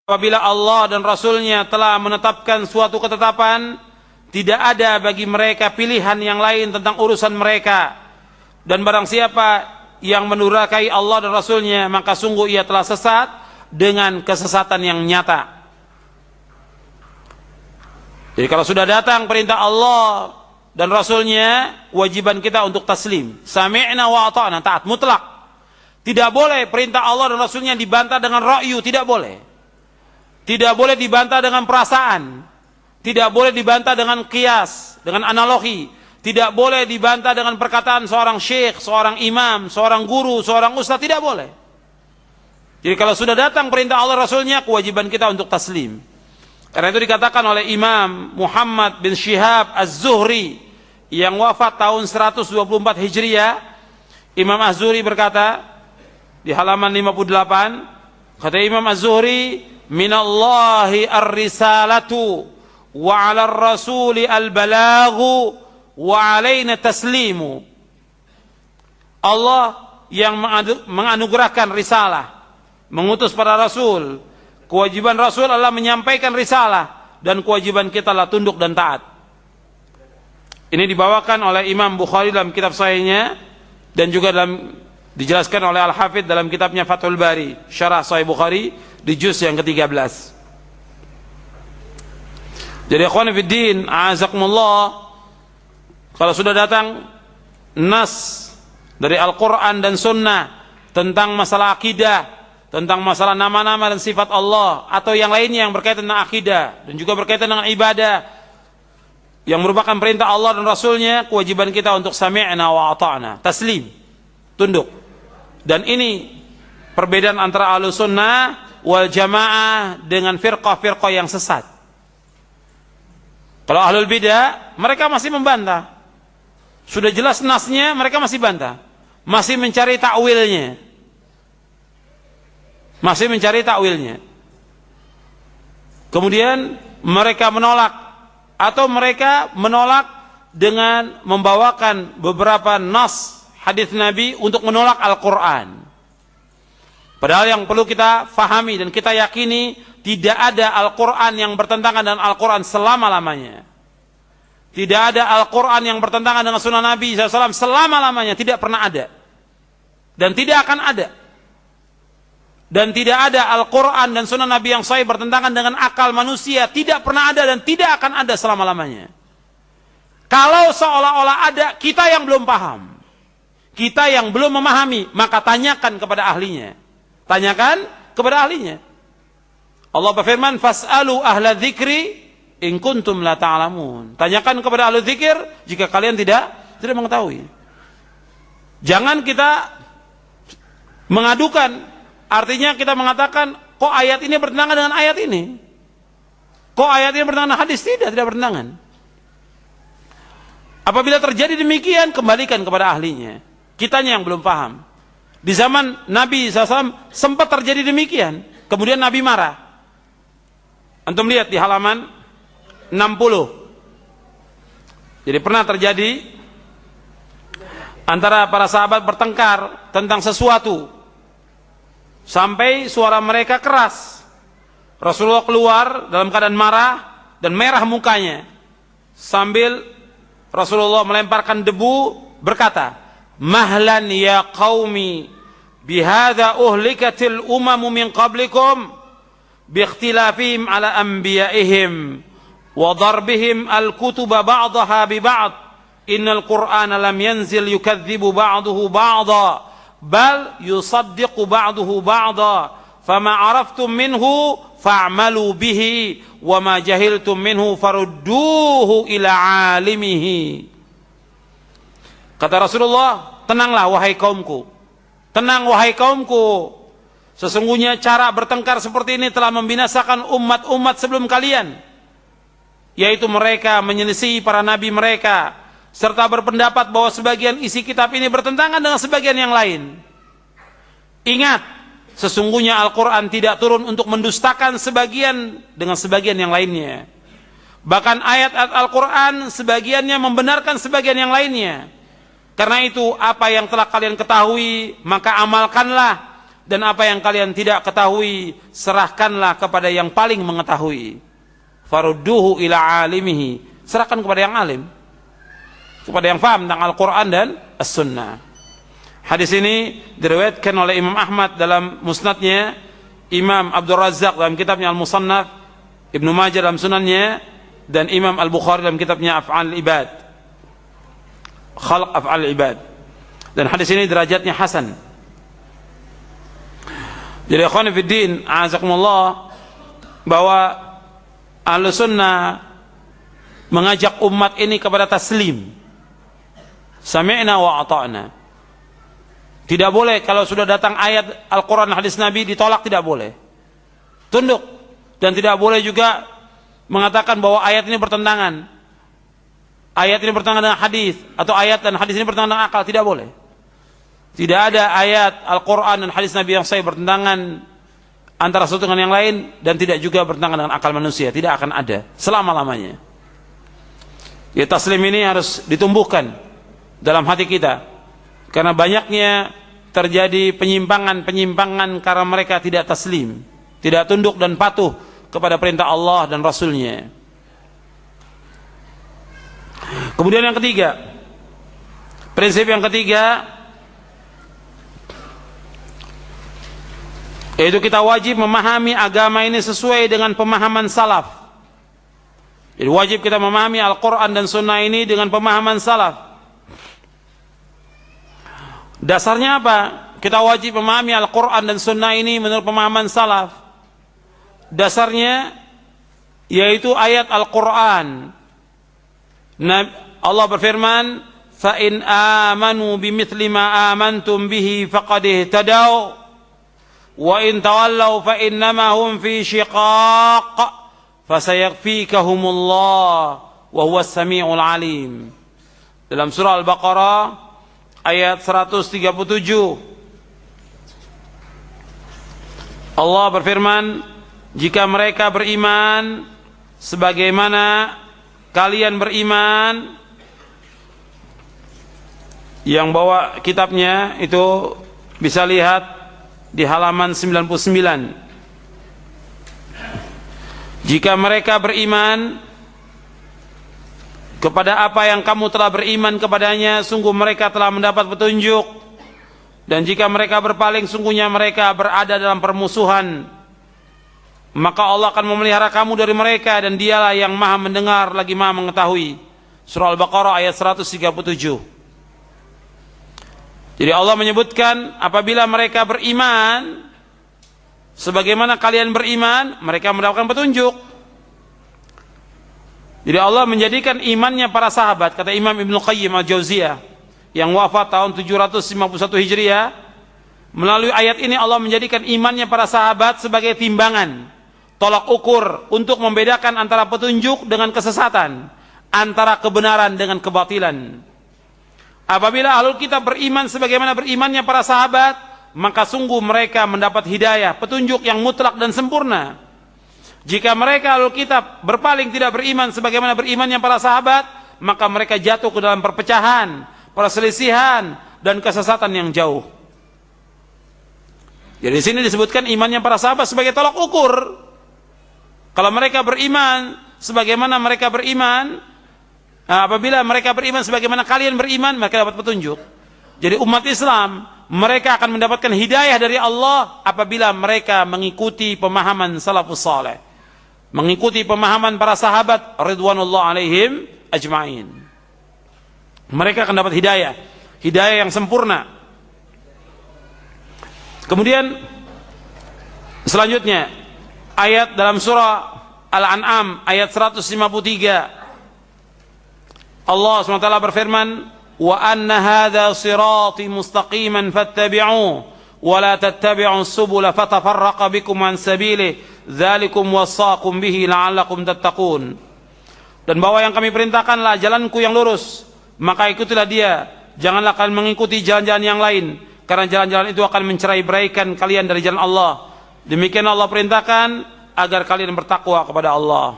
Apabila Allah dan Rasulnya telah menetapkan suatu ketetapan, tidak ada bagi mereka pilihan yang lain tentang urusan mereka. Dan barang siapa yang mendurhakai Allah dan Rasulnya, maka sungguh ia telah sesat dengan kesesatan yang nyata. Jadi kalau sudah datang perintah Allah dan Rasulnya, kewajiban kita untuk taslim. Sami'na wa ata'na, taat mutlak. Tidak boleh perintah Allah dan Rasulnya dibantah dengan ra'yu, tidak boleh. Tidak boleh dibantah dengan perasaan. Tidak boleh dibantah dengan qiyas, dengan analogi. Tidak boleh dibantah dengan perkataan seorang syekh, seorang imam, seorang guru, seorang ustaz. Tidak boleh. Jadi kalau sudah datang perintah Allah Rasulnya, kewajiban kita untuk taslim. Karena itu dikatakan oleh Imam Muhammad bin Syihab Az-Zuhri yang wafat tahun 124 Hijriah. Imam Az-Zuhri berkata di halaman 58, kata Imam Az-Zuhri, minallahi ar-risalatu wa 'ala ar-rasuli al-balaghu wa 'alaina taslimu. Allah yang menganugerahkan risalah, mengutus para rasul. Kewajiban rasul adalah menyampaikan risalah, dan kewajiban kita adalah tunduk dan taat. Ini dibawakan oleh Imam Bukhari dalam kitab sahihnya, dan juga dijelaskan oleh Al-Hafidh dalam kitabnya Fathul Bari, Syarah Sahih Bukhari di juz yang ke-13. Jadi ikhwan fiddin, a'azakumullah, kalau sudah datang nas dari Al-Quran dan Sunnah tentang masalah akidah, tentang masalah nama-nama dan sifat Allah, atau yang lainnya yang berkaitan dengan akidah dan juga berkaitan dengan ibadah yang merupakan perintah Allah dan Rasulnya, kewajiban kita untuk sami'na wa ata'na, taslim, tunduk. Dan ini perbedaan antara Ahlus Sunnah wal Jamaah dengan firqah-firqah yang sesat. Kalau Ahlul Bidah, mereka masih membantah. Sudah jelas nasnya, mereka masih bantah. Masih mencari takwilnya. Kemudian mereka menolak, atau mereka menolak dengan membawakan beberapa nas hadis Nabi untuk menolak Al-Quran. Padahal yang perlu kita fahami dan kita yakini, tidak ada Al-Quran yang bertentangan dengan Al-Quran selama-lamanya. Tidak ada Al-Quran yang bertentangan dengan sunnah Nabi SAW selama-lamanya. Tidak pernah ada. Dan tidak akan ada. Dan tidak ada Al-Quran dan sunnah Nabi yang sahih bertentangan dengan akal manusia. Tidak pernah ada dan tidak akan ada selama-lamanya. Kalau seolah-olah ada, kita yang belum paham, kita yang belum memahami, maka tanyakan kepada ahlinya. Tanyakan kepada ahlinya. Allah berfirman, fas'alu ahla dzikri in kuntum la ta'lamun. Tanyakan kepada ahli dzikir jika kalian tidak mengetahui. Jangan kita mengadukan. Artinya kita mengatakan, kok ayat ini bertentangan dengan ayat ini? Kok ayat ini bertentangan dengan hadis? Tidak bertentangan. Apabila terjadi demikian, kembalikan kepada ahlinya. Kitanya yang belum paham. Di zaman Nabi SAW sempat terjadi demikian. Kemudian Nabi marah. Antum lihat di halaman 60. Jadi pernah terjadi antara para sahabat bertengkar tentang sesuatu, sampai suara mereka keras. Rasulullah keluar dalam keadaan marah dan merah mukanya, sambil Rasulullah melemparkan debu, berkata, mahlan ya qaumi bihadza uhlikatil umamu min qablikum biikhtilafihim ala anbiya'ihim wa darbihim al-kutuba ba'daha bi ba'd innal qur'ana lam yanzil yukadzibu ba'dahu ba'da bal yusaddiqu ba'dahu ba'da fama araftum minhu fa'malu bihi wa ma jahiltum minhu farudduhu ila alimihi. Kata Rasulullah, tenanglah wahai kaumku, tenang wahai kaumku, sesungguhnya cara bertengkar seperti ini telah membinasakan umat-umat sebelum kalian, yaitu mereka menyelisihi para nabi mereka, serta berpendapat bahwa sebagian isi kitab ini bertentangan dengan sebagian yang lain. Ingat, sesungguhnya Al-Quran tidak turun untuk mendustakan sebagian dengan sebagian yang lainnya. Bahkan ayat-ayat Al-Quran sebagiannya membenarkan sebagian yang lainnya. Karena itu, apa yang telah kalian ketahui, maka amalkanlah, dan apa yang kalian tidak ketahui serahkanlah kepada yang paling mengetahui. Farudduhu ila alimihi, serahkan kepada yang alim, kepada yang paham tentang Al-Quran dan As-Sunnah. Hadis ini diriwayatkan oleh Imam Ahmad dalam musnadnya, Imam Abdul Razzaq dalam kitabnya Al-Musannaf, Ibnu Majah dalam sunannya, dan Imam Al-Bukhari dalam kitabnya Af'al Ibad, Khalq Af'al Ibad. Dan hadis ini derajatnya hasan. Jadi ikhwan fiddin, a'azakumullah, bahwa Ahlus Sunnah mengajak umat ini kepada taslim. Sami'na wa ata'na. Tidak boleh kalau sudah datang ayat Al-Quran, hadis Nabi ditolak, tidak boleh. Tunduk. Dan tidak boleh juga mengatakan bahwa ayat ini bertentangan. Ayat ini bertentangan dengan hadis, atau ayat dan hadis ini bertentangan dengan akal, tidak boleh. Tidak ada ayat Al-Quran dan hadis Nabi yang sahih bertentangan antara satu dengan yang lain, dan tidak juga bertentangan dengan akal manusia. Tidak akan ada selama-lamanya. Ya, taslim ini harus ditumbuhkan dalam hati kita, karena banyaknya terjadi penyimpangan-penyimpangan karena mereka tidak taslim, tidak tunduk dan patuh kepada perintah Allah dan Rasulnya. Kemudian yang ketiga, prinsip yang ketiga, yaitu kita wajib memahami agama ini sesuai dengan pemahaman salaf. Jadi wajib kita memahami Al-Quran dan Sunnah ini dengan pemahaman salaf. Dasarnya apa? Kita wajib memahami Al-Quran dan Sunnah ini menurut pemahaman salaf. Dasarnya yaitu ayat Al-Quran. Allah berfirman, فَإِنْ آمَنُوا بِمِثْلِ مَا آمَنْتُمْ بِهِ فَقَدْ اهْتَدَوْا وَإِنْ تَوَلَّوْا فَإِنَّمَا هُمْ فِي شِقَاقٍ فَسَيَكْفِيكَهُمُ اللَّهُ وَهُوَ السَّمِيعُ الْعَلِيمُ. Dalam surah Al-Baqarah ayat 137, Allah berfirman, jika mereka beriman sebagaimana kalian beriman. Yang bawa kitabnya itu bisa lihat di halaman 99. Jika mereka beriman kepada apa yang kamu telah beriman kepadanya, sungguh mereka telah mendapat petunjuk. Dan jika mereka berpaling, sungguhnya mereka berada dalam permusuhan. Maka Allah akan memelihara kamu dari mereka, dan dialah yang maha mendengar lagi maha mengetahui. Surah Al-Baqarah ayat 137. Jadi Allah menyebutkan apabila mereka beriman sebagaimana kalian beriman, mereka mendapatkan petunjuk. Jadi Allah menjadikan imannya para sahabat, kata Imam Ibnu Qayyim Al-Jauziyah yang wafat tahun 751 Hijriah, melalui ayat ini Allah menjadikan imannya para sahabat sebagai timbangan, tolak ukur untuk membedakan antara petunjuk dengan kesesatan, antara kebenaran dengan kebatilan. Apabila ahlul kitab beriman sebagaimana berimannya para sahabat, maka sungguh mereka mendapat hidayah, petunjuk yang mutlak dan sempurna. Jika mereka ahlul kitab berpaling tidak beriman sebagaimana berimannya para sahabat, maka mereka jatuh ke dalam perpecahan, perselisihan, dan kesesatan yang jauh. Jadi di sini disebutkan imannya para sahabat sebagai tolak ukur. Kalau mereka beriman sebagaimana mereka beriman, apabila mereka beriman sebagaimana kalian beriman, mereka dapat petunjuk. Jadi umat Islam, mereka akan mendapatkan hidayah dari Allah apabila mereka mengikuti pemahaman salafus saleh, mengikuti pemahaman para sahabat ridwanullah alaihim ajma'in. Mereka akan dapat hidayah, hidayah yang sempurna. Kemudian selanjutnya ayat dalam surah Al-An'am ayat 153, Allah SWT berfirman, wa anna hadha sirati mustaqiman fattabi'uhu wa la tattabi'us subula fatafarraqa bikum an sabilihi dzalikum wasaqum bihi la'allakum tattaqun. Dan bahwa yang kami perintahkanlah jalanku yang lurus, maka ikutilah dia, janganlah kalian mengikuti jalan-jalan yang lain, karena jalan-jalan itu akan mencerai-beraikan kalian dari jalan Allah. Demikian Allah perintahkan agar kalian bertakwa kepada Allah.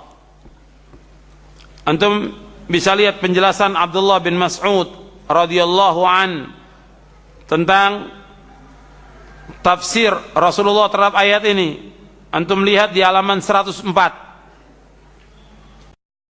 Antum bisa lihat penjelasan Abdullah bin Mas'ud radhiyallahu an tentang tafsir Rasulullah terhadap ayat ini, antum lihat di halaman 104.